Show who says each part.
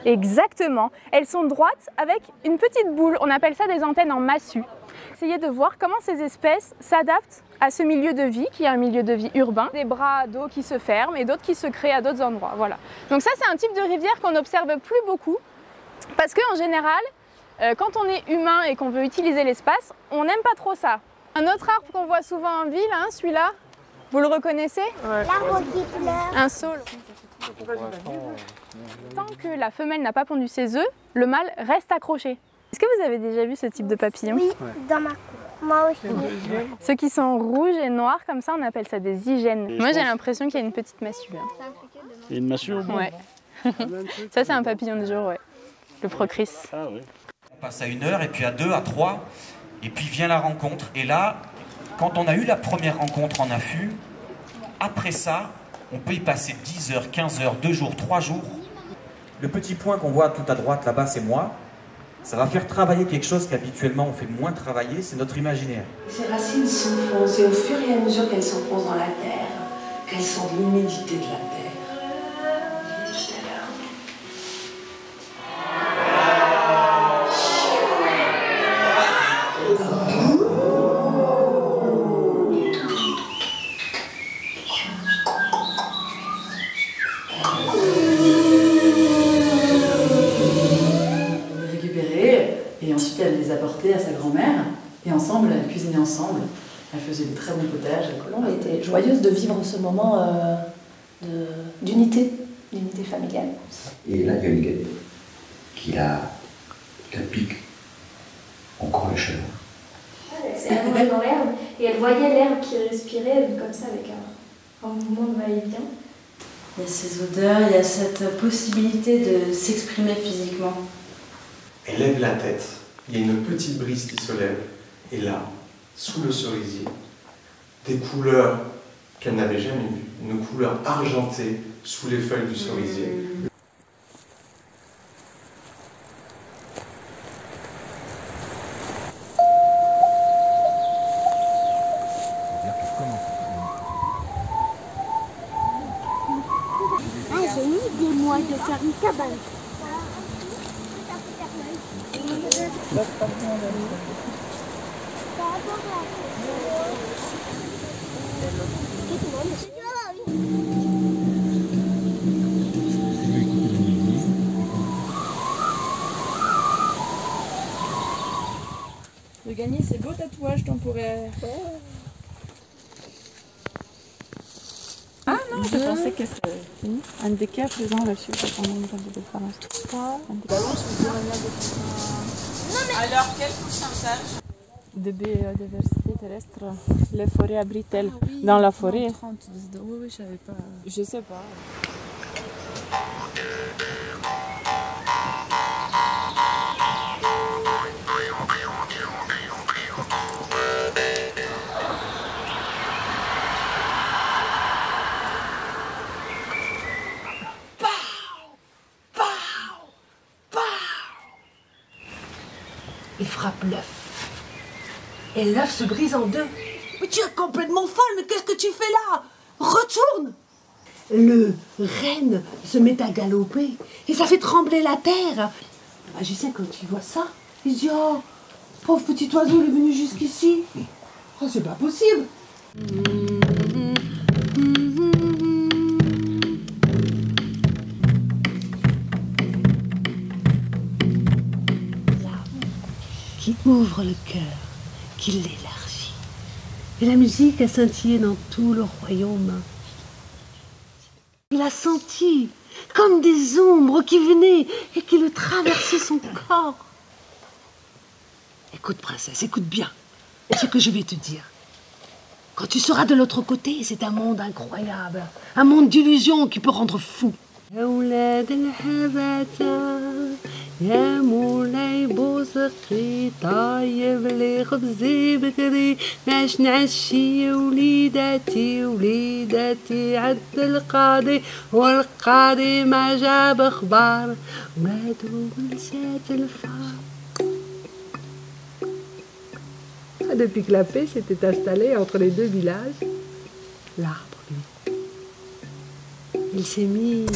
Speaker 1: Exactement. Elles sont droites avec une petite boule. On appelle ça des antennes en massue. Essayez de voir comment ces espèces s'adaptent à ce milieu de vie, qui est un milieu de vie urbain. Des bras d'eau qui se ferment et d'autres qui se créent à d'autres endroits. Voilà. Donc ça, c'est un type de rivière qu'on n'observe plus beaucoup. Parce qu'en général, quand on est humain et qu'on veut utiliser l'espace, on n'aime pas trop ça. Un autre arbre qu'on voit souvent en ville, hein, celui-là, vous le reconnaissez?
Speaker 2: L'arbre qui pleure.
Speaker 1: Un saule. Tant que la femelle n'a pas pondu ses œufs, le mâle reste accroché. Est-ce que vous avez déjà vu ce type de papillon?
Speaker 2: Oui, dans ma cour. Moi aussi.
Speaker 1: Ceux qui sont rouges et noirs comme ça, on appelle ça des zygènes. Moi j'ai l'impression qu'il y a une petite massue.
Speaker 3: Il y a une massue au bout?
Speaker 1: Ouais. Ça c'est un papillon de jour, ouais. Le procris.
Speaker 3: Ah oui.
Speaker 4: On passe à 1 heure, et puis à 2, à 3, et puis vient la rencontre. Et là, quand on a eu la première rencontre en affût, après ça, on peut y passer 10 heures, 15 heures, 2 jours, 3 jours. Le petit point qu'on voit tout à droite là-bas, c'est moi. Ça va faire travailler quelque chose qu'habituellement on fait moins travailler, c'est notre imaginaire.
Speaker 5: Ces racines s'enfoncent et au fur et à mesure qu'elles s'enfoncent dans la terre, qu'elles sentent l'humidité de la terre. Tout à l'heure.
Speaker 6: Et ensuite, elle les apportait à sa grand-mère. Et ensemble, elles cuisinaient ensemble. Elles faisaient de très bons potages.
Speaker 7: Elle était joyeuse de vivre ce moment d'unité familiale.
Speaker 8: Et là, il y a une guêpe qui la pique encore le cheveu.
Speaker 2: Elle allongeait dans l'herbe et elle voyait l'herbe qui respirait comme ça avec un mouvement de va-et-vient.
Speaker 9: Il y a ces odeurs, il y a cette possibilité de s'exprimer physiquement.
Speaker 10: Elle lève la tête, il y a une petite brise qui se lève, et là, sous le cerisier, des couleurs qu'elle n'avait jamais vues, une couleur argentée sous les feuilles du cerisier.
Speaker 2: Ah, j'ai une idée, moi, de faire une cabane.
Speaker 11: De gagner ces beaux tatouages temporaires. Ah non, je pensais que c'est un des cas présents là-dessus. Alors, quel pourcentage de biodiversité terrestre les forêts abritent-elles dans la forêt? 30, oui, je savais pas. Je sais pas.
Speaker 5: Il frappe l'œuf. Et l'œuf se brise en deux. Mais tu es complètement folle, mais qu'est-ce que tu fais là? Retourne! Le renne se met à galoper et ça fait trembler la terre. Le magicien, quand il voit ça, il se dit: oh, pauvre petit oiseau, il est venu jusqu'ici. Oh, c'est pas possible. Qui ouvre le cœur, qui l'élargit. Et la musique a scintillé dans tout le royaume. Il a senti comme des ombres qui venaient et qui le traversaient son corps. Écoute, princesse, écoute bien ce que je vais te dire. Quand tu seras de l'autre côté, c'est un monde incroyable, un monde d'illusions qui peut rendre fou. يا مولاي بوسقي طايب لي خبزي بكري باش نعشي وليداتي وليداتي عد القاضي والقاضي ما جاب اخبار ولادو نسات الفار. Depuis que la paix s'était installée entre les deux villages, l'arbre, lui, il s'est mis